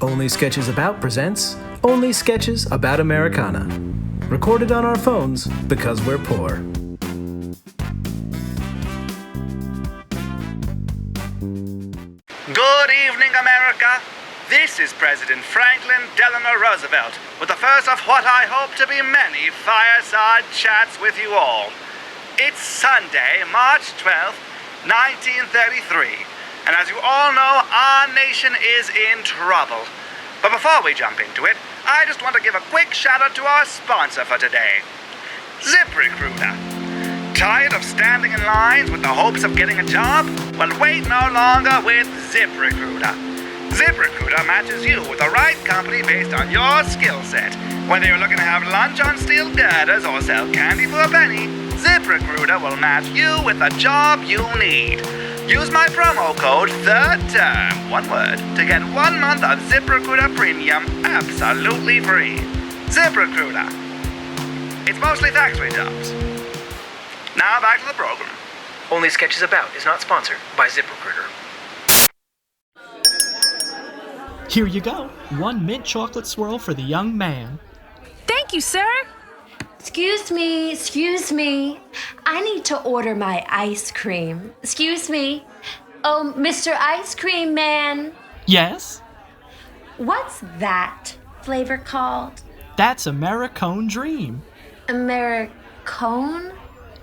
Only Sketches About presents Only Sketches About Americana. Recorded on our phones because we're poor. Good evening, America. This is President Franklin Delano Roosevelt with the first of what I hope to be many fireside chats with you all. It's Sunday, March 12th, 1933, and as you all know, our nation is in trouble. But before we jump into it, I just want to give a quick shout out to our sponsor for today, ZipRecruiter. Tired of standing in lines with the hopes of getting a job? Well, wait no longer with ZipRecruiter. ZipRecruiter matches you with the right company based on your skill set. Whether you're looking to have lunch on steel girders or sell candy for a penny, ZipRecruiter will match you with the job you need. Use my promo code THIRDTERM, one word, to get 1 month of ZipRecruiter Premium absolutely free. ZipRecruiter. It's mostly factory jobs. Now back to the program. Only Sketches About is not sponsored by ZipRecruiter. Here you go. 1 mint chocolate swirl for the young man. Thank you, sir. Excuse me. I need to order my ice cream. Excuse me. Oh, Mr. Ice Cream Man. Yes? What's that flavor called? That's Americone Dream. Americone?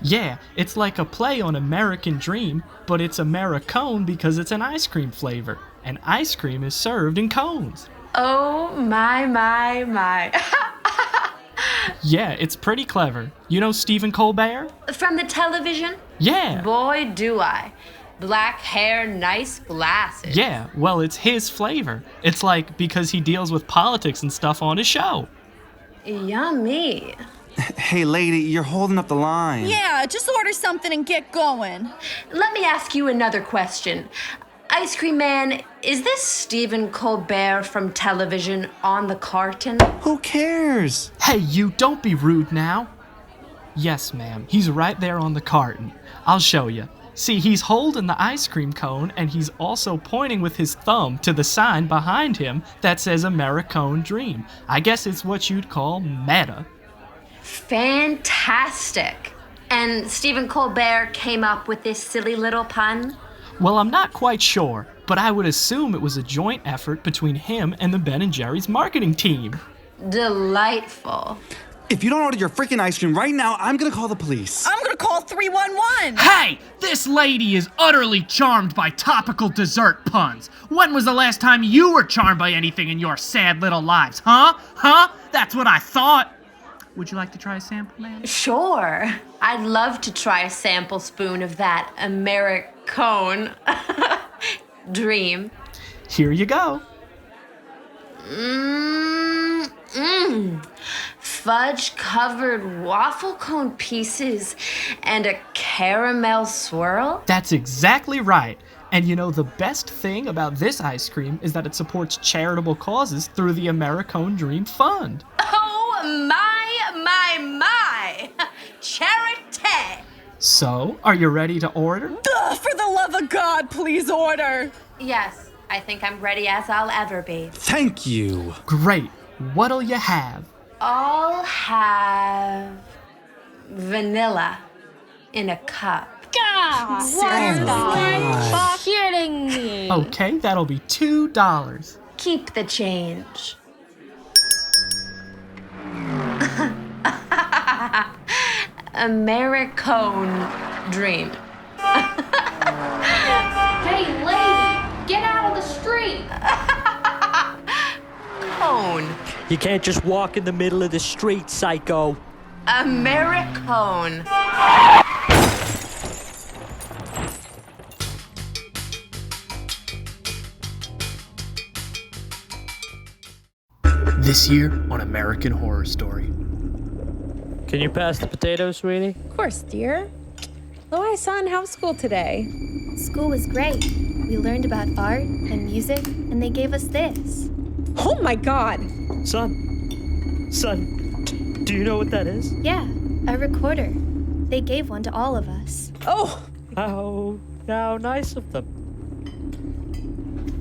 Yeah, it's like a play on American Dream, but it's Americone because it's an ice cream flavor, and ice cream is served in cones. Oh, my. Yeah, it's pretty clever. You know Stephen Colbert? From the television? Yeah. Boy, do I. Black hair, nice glasses. Yeah, well, it's his flavor. It's like because he deals with politics and stuff on his show. Yummy. Hey, lady, you're holding up the line. Yeah, just order something and get going. Let me ask you another question. Ice Cream Man, is this Stephen Colbert from television on the carton? Who cares? Hey, you, don't be rude now. Yes, ma'am, he's right there on the carton. I'll show you. See, he's holding the ice cream cone, and he's also pointing with his thumb to the sign behind him that says Americone Dream. I guess it's what you'd call meta. Fantastic. And Stephen Colbert came up with this silly little pun? Well, I'm not quite sure, but I would assume it was a joint effort between him and the Ben & Jerry's marketing team. Delightful. If you don't order your freaking ice cream right now, I'm gonna call the police. I'm gonna call 311. Hey! This lady is utterly charmed by topical dessert puns. When was the last time you were charmed by anything in your sad little lives, huh? That's what I thought. Would you like to try a sample, ma'am? Sure. I'd love to try a sample spoon of that Americone Dream. Here you go. Fudge-covered waffle cone pieces and a caramel swirl? That's exactly right. And you know, the best thing about this ice cream is that it supports charitable causes through the Americone Dream Fund. Oh, my. Charity. So, are you ready to order? For the love of God, please order. Yes, I think I'm ready as I'll ever be. Thank you. Great. What'll you have? I'll have vanilla in a cup. God, stop kidding me. Okay, that'll be $2. Keep the change. Americone Dream. Hey, lady, get out of the street. Cone. You can't just walk in the middle of the street, psycho. Americone. This year on American Horror Story. Can you pass the potatoes, sweetie? Of course, dear. Oh, I saw in house school today. School was great. We learned about art and music, and they gave us this. Oh my God! Son, do you know what that is? Yeah, a recorder. They gave one to all of us. Oh! How nice of them.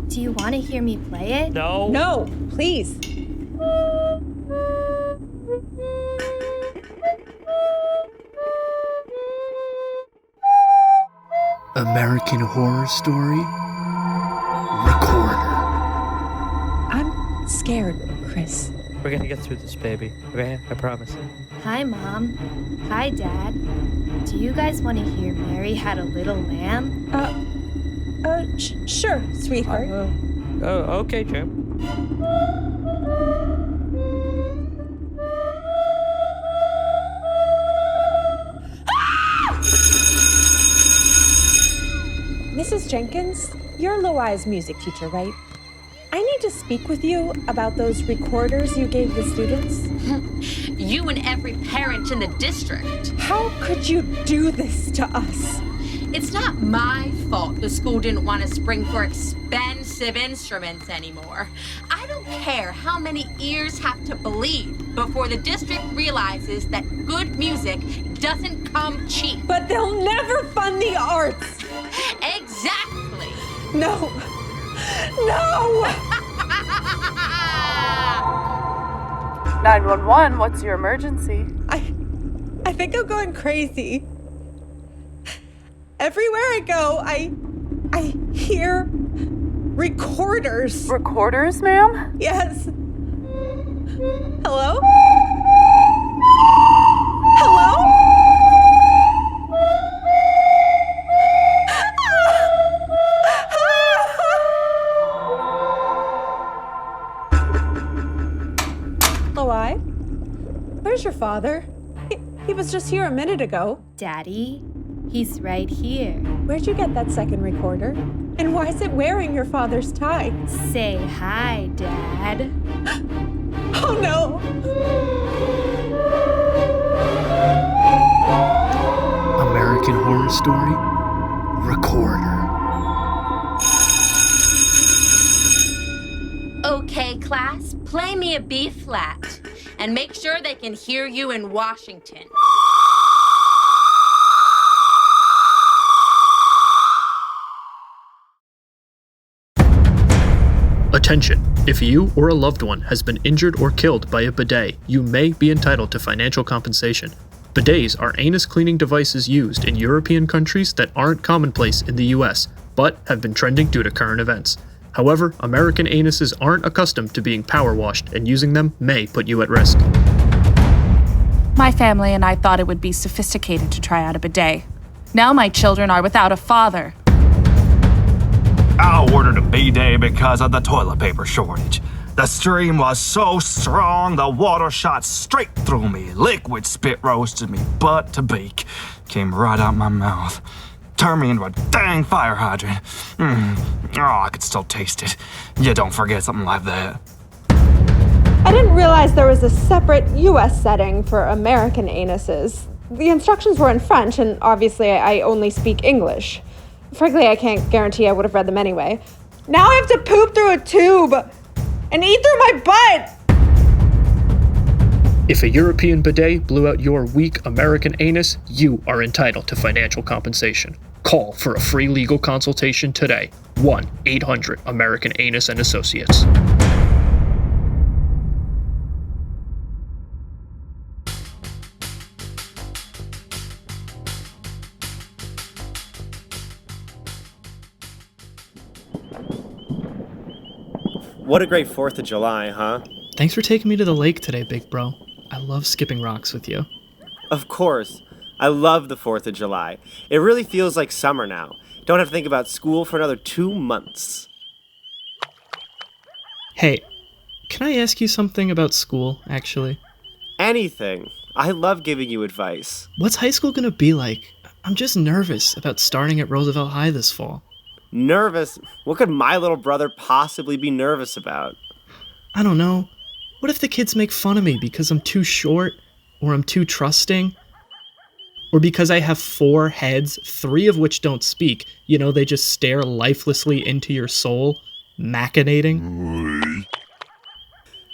Do Do you want to hear me play it? No. No, please. American Horror Story Recorder. I'm scared, Chris. We're gonna get through this, baby. Okay? I promise. Hi, Mom. Hi, Dad. Do you guys want to hear Mary Had a Little Lamb? Sure, sweetheart. Oh, okay, Jim. Mrs. Jenkins, you're Loai's music teacher, right? I need to speak with you about those recorders you gave the students. You and every parent in the district. How could you do this to us? It's not my fault the school didn't want to spring for expensive instruments anymore. I don't care how many ears have to bleed before the district realizes that good music doesn't come cheap. But they'll never fund the arts. Exactly. No. No! 911, what's your emergency? I think I'm going crazy. Everywhere I go, I hear recorders. Recorders, ma'am? Yes. Hello? Hello? Loai? Where's your father? He was just here a minute ago. Daddy, he's right here. Where'd you get that second recorder? And why is it wearing your father's tie? Say hi, Dad. Oh no! American Horror Story Recorder. Okay, class, play me a B flat and make sure they can hear you in Washington. Attention! If you or a loved one has been injured or killed by a bidet, you may be entitled to financial compensation. Bidets are anus cleaning devices used in European countries that aren't commonplace in the US, but have been trending due to current events. However, American anuses aren't accustomed to being power washed, and using them may put you at risk. My family and I thought it would be sophisticated to try out a bidet. Now my children are without a father. I ordered a bidet because of the toilet paper shortage. The stream was so strong, the water shot straight through me. Liquid spit roasted me butt to beak. Came right out my mouth. Turned me into a dang fire hydrant. Oh, I could still taste it. You don't forget something like that. I didn't realize there was a separate US setting for American anuses. The instructions were in French, and obviously I only speak English. Frankly, I can't guarantee I would have read them anyway. Now I have to poop through a tube and eat through my butt! If a European bidet blew out your weak American anus, you are entitled to financial compensation. Call for a free legal consultation today. 1-800-AMERICAN-ANUS and Associates. What a great 4th of July, huh? Thanks for taking me to the lake today, big bro. I love skipping rocks with you. Of course. I love the 4th of July. It really feels like summer now. Don't have to think about school for another 2 months. Hey, can I ask you something about school, actually? Anything. I love giving you advice. What's high school gonna be like? I'm just nervous about starting at Roosevelt High this fall. Nervous? What could my little brother possibly be nervous about? I don't know. What if the kids make fun of me because I'm too short, or I'm too trusting, or because I have 4 heads, 3 of which don't speak? You know, they just stare lifelessly into your soul, machinating.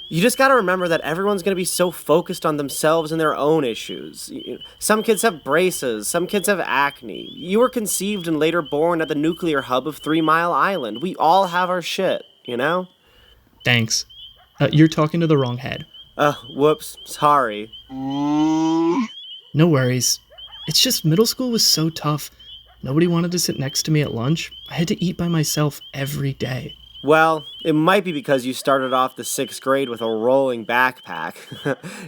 You just gotta remember that everyone's gonna be so focused on themselves and their own issues. Some kids have braces, some kids have acne. You were conceived and later born at the nuclear hub of 3 Mile Island. We all have our shit, you know? Thanks. You're talking to the wrong head. Whoops, sorry. No worries. It's just middle school was so tough. Nobody wanted to sit next to me at lunch. I had to eat by myself every day. Well, it might be because you started off the 6th grade with a rolling backpack.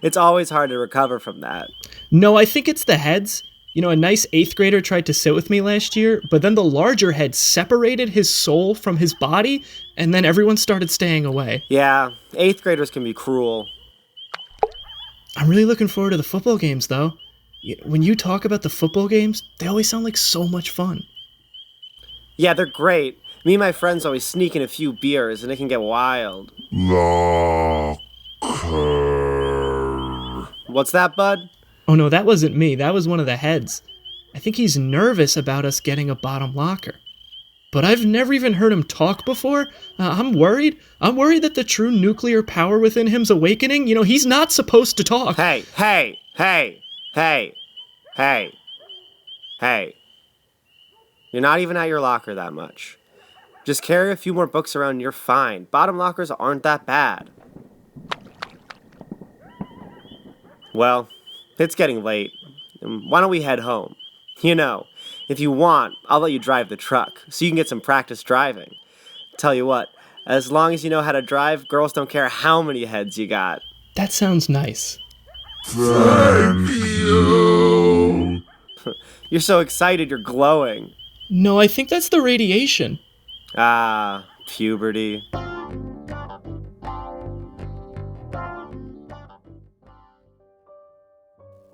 It's always hard to recover from that. No, I think it's the heads. You know, a nice 8th grader tried to sit with me last year, but then the larger head separated his soul from his body, and then everyone started staying away. Yeah, 8th graders can be cruel. I'm really looking forward to the football games, though. When you talk about the football games, they always sound like so much fun. Yeah, they're great. Me and my friends always sneak in a few beers, and it can get wild. What's that, bud? Oh no, that wasn't me. That was one of the heads. I think he's nervous about us getting a bottom locker. But I've never even heard him talk before. I'm worried. I'm worried that the true nuclear power within him's awakening. You know, he's not supposed to talk. Hey. You're not even at your locker that much. Just carry a few more books around and you're fine. Bottom lockers aren't that bad. Well, it's getting late. Why don't we head home? You know, if you want, I'll let you drive the truck so you can get some practice driving. Tell you what, as long as you know how to drive, girls don't care how many heads you got. That sounds nice. Thank you. You're so excited, you're glowing. No, I think that's the radiation. Ah, puberty.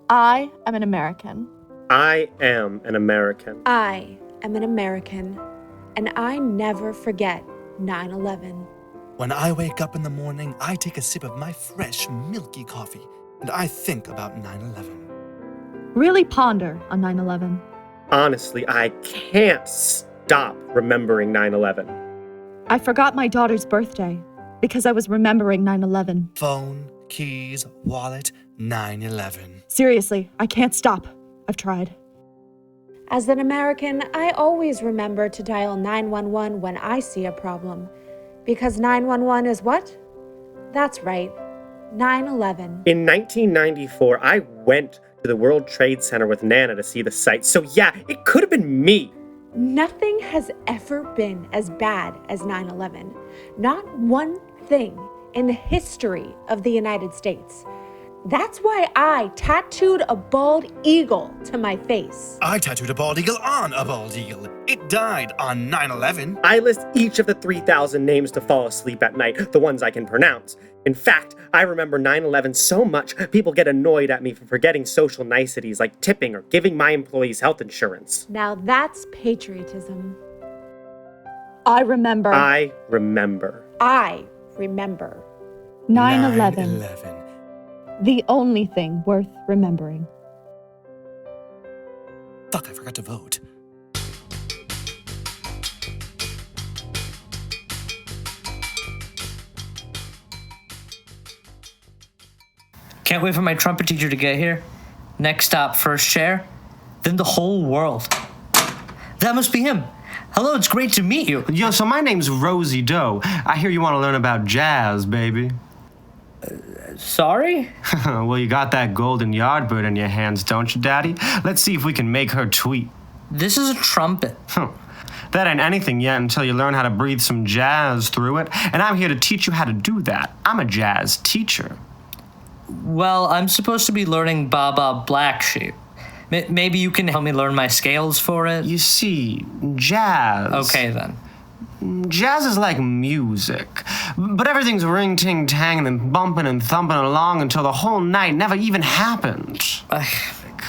I am an American. I am an American. I am an American. And I never forget 9/11. When I wake up in the morning, I take a sip of my fresh, milky coffee, and I think about 9/11. Really ponder on 9/11. Honestly, I can't stop remembering 9/11. I forgot my daughter's birthday because I was remembering 9/11. Phone, keys, wallet, 9/11. Seriously, I can't stop. I've tried. As an American, I always remember to dial 911 when I see a problem. Because 911 is what? That's right, 9/11. In 1994, I went to the World Trade Center with Nana to see the site. So yeah, it could have been me. Nothing has ever been as bad as 9/11. Not one thing in the history of the United States. That's why I tattooed a bald eagle to my face. I tattooed a bald eagle on a bald eagle. It died on 9/11. I list each of the 3,000 names to fall asleep at night, the ones I can pronounce. In fact, I remember 9/11 so much, people get annoyed at me for forgetting social niceties like tipping or giving my employees health insurance. Now that's patriotism. I remember. I remember. I remember. 9/11. The only thing worth remembering. Fuck, I forgot to vote. Can't wait for my trumpet teacher to get here. Next stop, first chair. Then the whole world. That must be him. Hello, it's great to meet you. Yo, so my name's Rosie Doe. I hear you want to learn about jazz, baby. Sorry? Well, you got that golden yardbird in your hands, don't you, Daddy? Let's see if we can make her tweet. This is a trumpet. That ain't anything yet until you learn how to breathe some jazz through it, and I'm here to teach you how to do that. I'm a jazz teacher. Well, I'm supposed to be learning Ba Ba Black Sheep. Maybe you can help me learn my scales for it? You see, jazz... Okay, then. Jazz is like music, but everything's ring-ting-tang and bumping and thumping along until the whole night never even happened.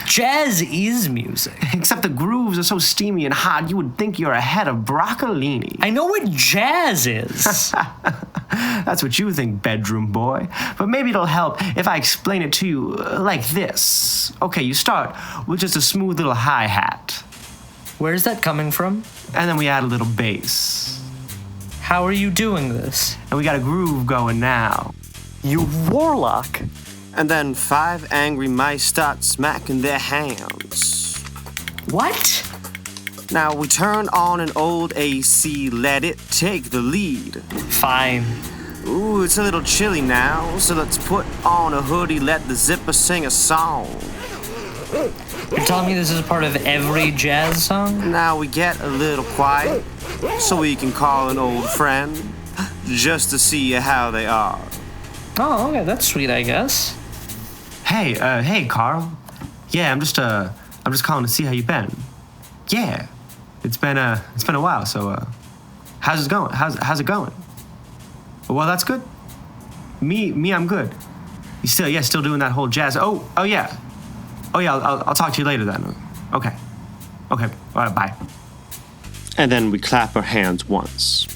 Jazz is music. Except the grooves are so steamy and hot, you would think you're a head of broccolini. I know what jazz is. That's what you think, bedroom boy. But maybe it'll help if I explain it to you like this. Okay, you start with just a smooth little hi-hat. Where's that coming from? And then we add a little bass. How are you doing this? And we got a groove going now. You warlock. And then 5 angry mice start smacking their hands. What? Now we turn on an old AC, let it take the lead. Fine. Ooh, it's a little chilly now, so let's put on a hoodie, let the zipper sing a song. You're telling me this is part of every jazz song? Now we get a little quiet, so we can call an old friend, just to see how they are. Oh, okay, that's sweet, I guess. Hey, Carl. Yeah, I'm just calling to see how you've been. Yeah, it's been a while. So, how's it going? How's it going? Well, that's good. Me, I'm good. You still doing that whole jazz? Oh yeah. I'll talk to you later then. Okay. All right, bye. And then we clap our hands once.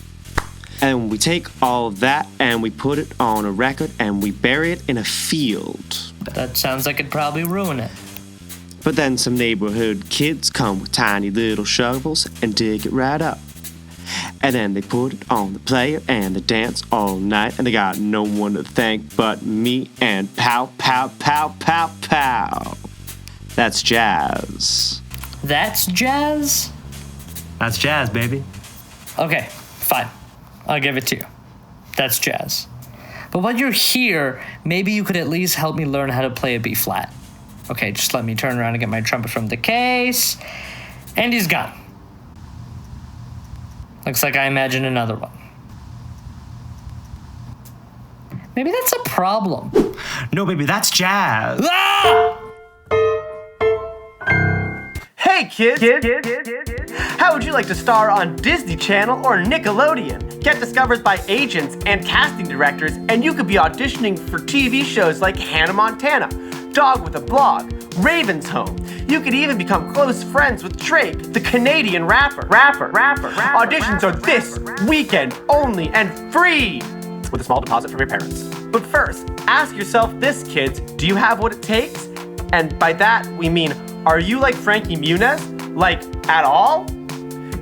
And we take all of that and we put it on a record and we bury it in a field. That sounds like it'd probably ruin it. But then some neighborhood kids come with tiny little shovels and dig it right up. And then they put it on the player and they dance all night and they got no one to thank but me and pow, pow, pow, pow, pow. That's jazz. That's jazz? That's jazz, baby. Okay, fine. I'll give it to you. That's jazz. But while you're here, maybe you could at least help me learn how to play a B flat. Okay, just let me turn around and get my trumpet from the case. And he's gone. Looks like I imagined another one. Maybe that's a problem. No, baby, that's jazz. Ah! Hey kids! How would you like to star on Disney Channel or Nickelodeon? Get discovered by agents and casting directors, and you could be auditioning for TV shows like Hannah Montana, Dog with a Blog, Raven's Home. You could even become close friends with Drake, the Canadian rapper. Auditions are this weekend only and free, with a small deposit from your parents. But first, ask yourself this, kids. Do you have what it takes? And by that, we mean, are you like Frankie Muniz? Like, at all?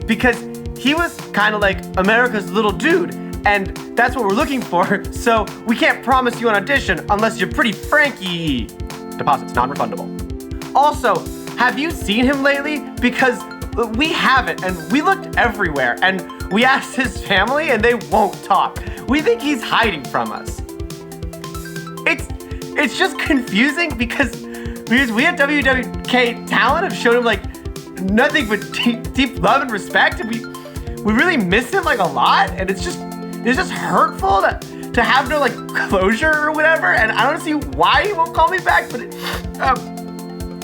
Because he was kind of like America's little dude, and that's what we're looking for, so we can't promise you an audition unless you're pretty Frankie. Deposit's non-refundable. Also, have you seen him lately? Because we haven't, and we looked everywhere, and we asked his family, and they won't talk. We think he's hiding from us. It's just confusing because we at WWK Talent have shown him like nothing but deep love and respect, and we really miss him like a lot, and it's just hurtful to have no like closure or whatever, and I don't see why he won't call me back, but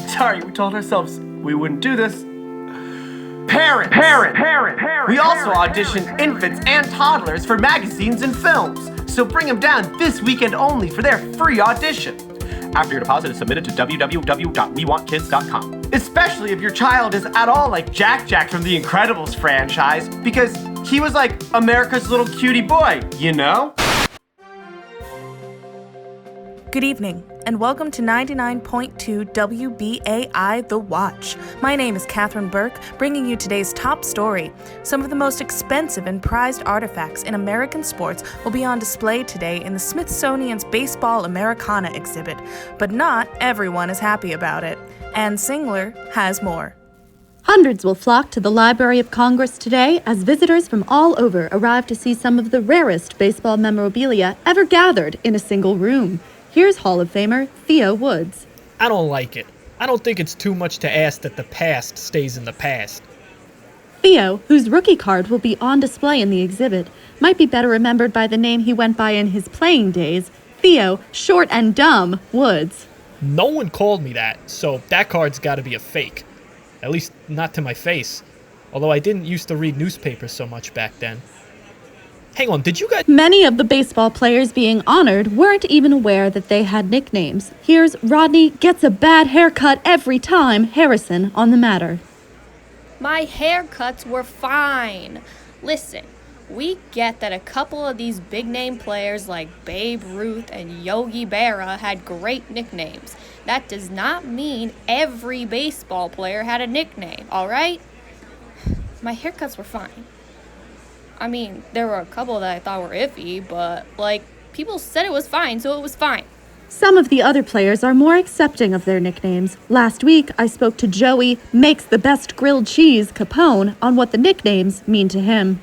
sorry, we told ourselves we wouldn't do this. Parents. We also audition infants and toddlers for magazines and films, so bring them down this weekend only for their free audition. After your deposit is submitted to www.wewantkids.com. Especially if your child is at all like Jack from the Incredibles franchise, because he was like America's little cutie boy, you know? Good evening, and welcome to 99.2 WBAI The Watch. My name is Catherine Burke, bringing you today's top story. Some of the most expensive and prized artifacts in American sports will be on display today in the Smithsonian's Baseball Americana exhibit, but not everyone is happy about it. Ann Singler has more. Hundreds will flock to the Library of Congress today as visitors from all over arrive to see some of the rarest baseball memorabilia ever gathered in a single room. Here's Hall of Famer Theo Woods. I don't like it. I don't think it's too much to ask that the past stays in the past. Theo, whose rookie card will be on display in the exhibit, might be better remembered by the name he went by in his playing days, Theo, short and dumb, Woods. No one called me that, so that card's gotta be a fake. At least not to my face. Although I didn't used to read newspapers so much back then. Hang on, did you guys... Many of the baseball players being honored weren't even aware that they had nicknames. Here's Rodney Gets a Bad Haircut Every Time Harrison on the matter. My haircuts were fine. Listen, we get that a couple of these big-name players like Babe Ruth and Yogi Berra had great nicknames. That does not mean every baseball player had a nickname, all right? My haircuts were fine. I mean, there were a couple that I thought were iffy, but, like, People said it was fine, so it was fine. Some of the other players are more accepting of their nicknames. Last week, I spoke to Joey, makes the best grilled cheese, Capone, on what the nicknames mean to him.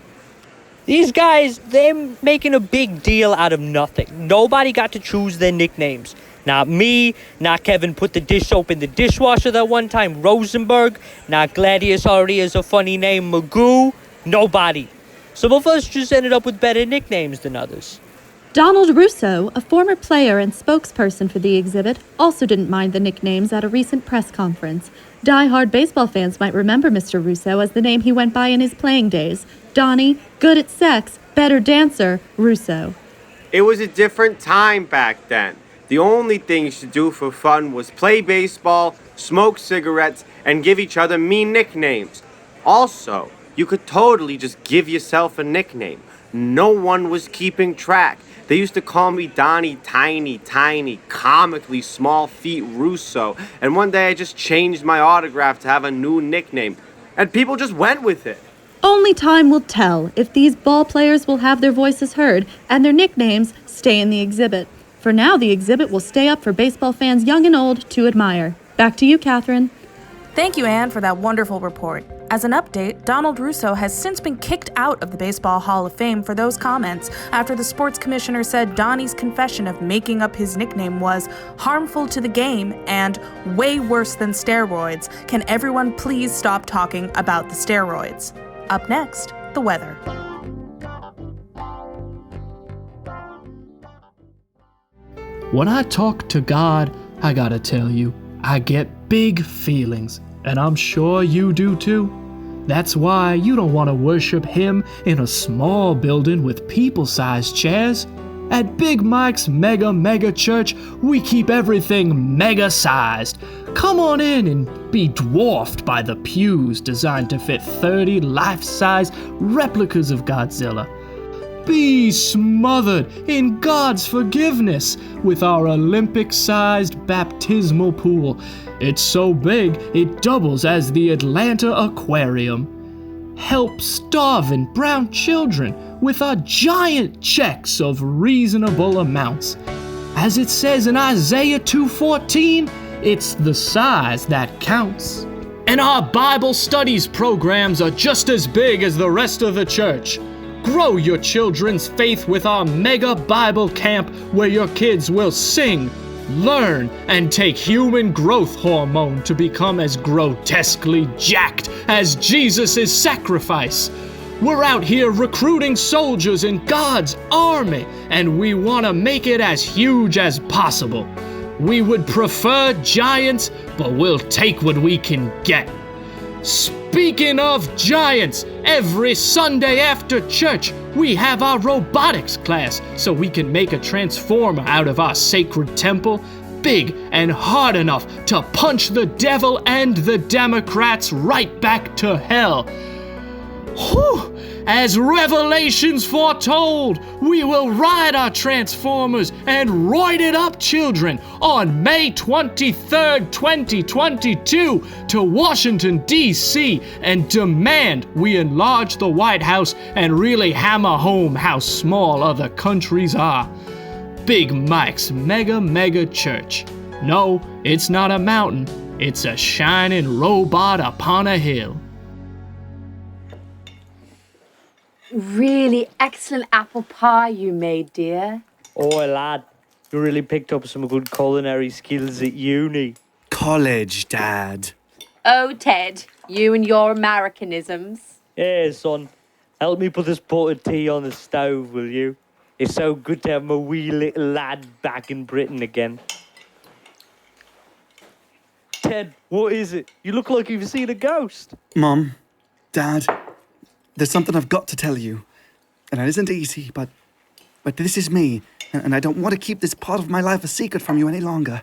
These guys, they're making a big deal out of nothing. Nobody got to choose their nicknames. Not me, not Kevin put the dish soap in the dishwasher that one time, Rosenberg, not Gladius already has a funny name, Magoo. Nobody. Some of us just ended up with better nicknames than others. Donald Russo, a former player and spokesperson for the exhibit, also didn't mind the nicknames at a recent press conference. Die-hard baseball fans might remember Mr. Russo as the name he went by in his playing days. Donnie, good at sex, better dancer, Russo. It was a different time back then. The only things to do for fun was play baseball, smoke cigarettes, and give each other mean nicknames. Also, you could totally just give yourself a nickname. No one was keeping track. They used to call me Donnie Tiny, comically small feet Russo, and one day I just changed my autograph to have a new nickname, and people just went with it. Only time will tell if these ball players will have their voices heard and their nicknames stay in the exhibit. For now, the exhibit will stay up for baseball fans young and old to admire. Back to you, Catherine. Thank you, Anne, for that wonderful report. As an update, Donald Russo has since been kicked out of the Baseball Hall of Fame for those comments after the sports commissioner said Donnie's confession of making up his nickname was harmful to the game and way worse than steroids. Can everyone please stop talking about the steroids? Up next, the weather. When I talk to God, I gotta tell you, I get big feelings, and I'm sure you do too. That's why you don't want to worship him in a small building with people-sized chairs. At Big Mike's Mega Church, we keep everything mega-sized. Come on in and be dwarfed by the pews designed to fit 30 life-size replicas of Godzilla. Be smothered in God's forgiveness with our Olympic-sized baptismal pool. It's so big, it doubles as the Atlanta Aquarium. Help starving brown children with our giant checks of reasonable amounts. As it says in Isaiah 2:14, it's the size that counts. And our Bible studies programs are just as big as the rest of the church. Grow your children's faith with our mega Bible camp where your kids will sing, learn, and take human growth hormone to become as grotesquely jacked as Jesus' sacrifice. We're out here recruiting soldiers in God's army, and we want to make it as huge as possible. We would prefer giants, but we'll take what we can get. Speaking of giants, every Sunday after church, we have our robotics class so we can make a transformer out of our sacred temple, big and hard enough to punch the devil and the Democrats right back to hell. Whew! As Revelations foretold, we will ride our Transformers and roid it up children on May 23rd, 2022 to Washington, D.C. and demand we enlarge the White House and really hammer home how small other countries are. Big Mike's Mega Church. No, it's not a mountain. It's a shining robot upon a hill. Really excellent apple pie you made, dear. Oh, lad, you really picked up some good culinary skills at uni. College, Dad. Oh, Ted, you and your Americanisms. Hey, son, help me put this pot of tea on the stove, will you? It's so good to have my wee little lad back in Britain again. Ted, what is it? You look like you've seen a ghost. Mom, Dad, there's something I've got to tell you. And it isn't easy, but this is me. And I don't want to keep this part of my life a secret from you any longer.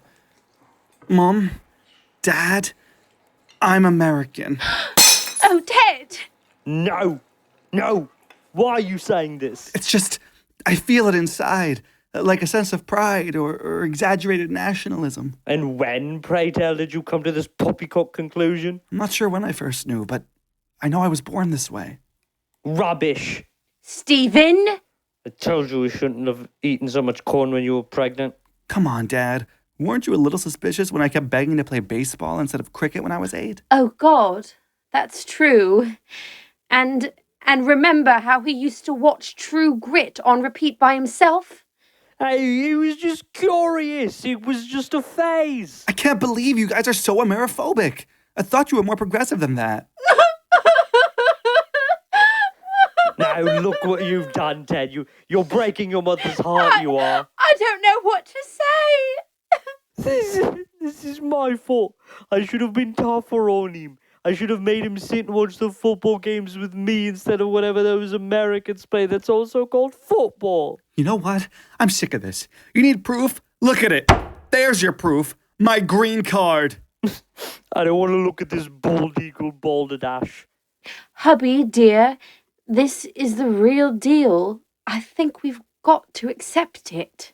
Mom, Dad, I'm American. Oh, Ted! No. Why are you saying this? It's just, I feel it inside. Like a sense of pride or exaggerated nationalism. And when, pray tell, did you come to this poppycock conclusion? I'm not sure when I first knew, but I know I was born this way. Rubbish. Stephen, I told you we shouldn't have eaten so much corn when you were pregnant. Come on, Dad. Weren't you a little suspicious when I kept begging to play baseball instead of cricket when I was 8? Oh, God, that's true. And remember how he used to watch True Grit on repeat by himself? Hey, he was just curious. It was just a phase. I can't believe you guys are so Ameriphobic. I thought you were more progressive than that. Now look what you've done, Ted. You're breaking your mother's heart, you are. I don't know what to say. This is my fault. I should have been tougher on him. I should have made him sit and watch the football games with me instead of whatever those Americans play that's also called football. You know what? I'm sick of this. You need proof? Look at it. There's your proof. My green card. I don't want to look at this bald eagle balderdash. Hubby, dear, this is the real deal. I think we've got to accept it.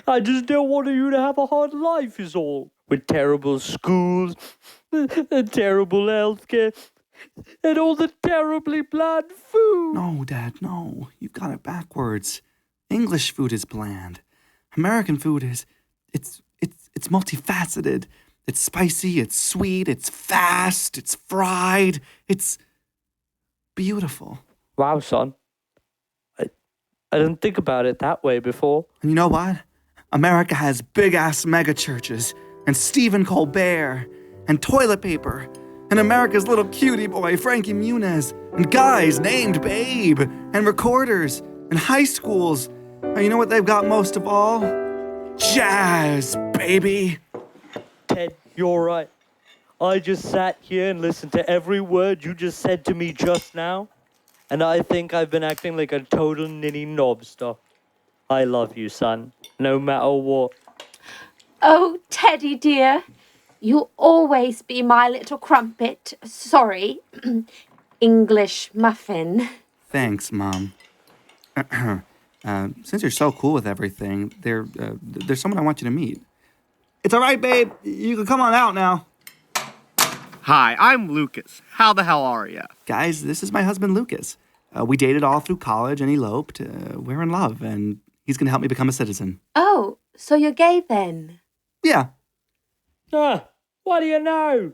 I just don't want you to have a hard life is all. With terrible schools, and terrible healthcare, and all the terribly bland food. No, Dad, no. You've got it backwards. English food is bland. American food is... It's multifaceted. It's spicy, it's sweet, it's fast, it's fried, it's beautiful. Wow, son. I didn't think about it that way before. And you know what? America has big-ass mega churches, and Stephen Colbert, and toilet paper, and America's little cutie boy, Frankie Muniz, and guys named Babe, and recorders, and high schools. And you know what they've got most of all? Jazz, baby. Ted, you're right. I just sat here and listened to every word you just said to me just now, and I think I've been acting like a total ninny knobster. I love you, son, no matter what. Oh, Teddy dear, you'll always be my little crumpet. Sorry, English muffin. Thanks, Mom. Since you're so cool with everything, there's someone I want you to meet. It's all right, babe. You can come on out now. Hi, I'm Lucas. How the hell are ya? Guys, this is my husband, Lucas. We dated all through college and eloped. We're in love, and he's going to help me become a citizen. Oh, so you're gay then? Yeah. What do you know?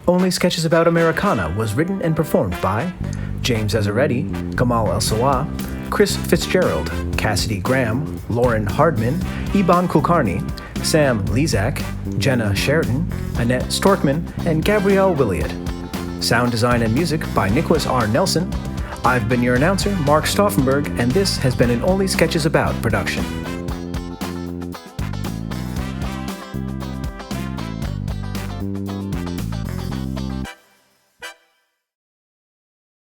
Only Sketches About Americana was written and performed by James Ezzeretti, Gamal El-Sawa, Chris Fitzgerald, Cassidy Graham, Lauren Hardman, Iban Kulkarni, Sam Lezak, Jenna Sheridan, Annette Storkman, and Gabrielle Williott. Sound design and music by Nicholas R. Nelson. I've been your announcer, Mark Stauffenberg, and this has been an Only Sketches About production.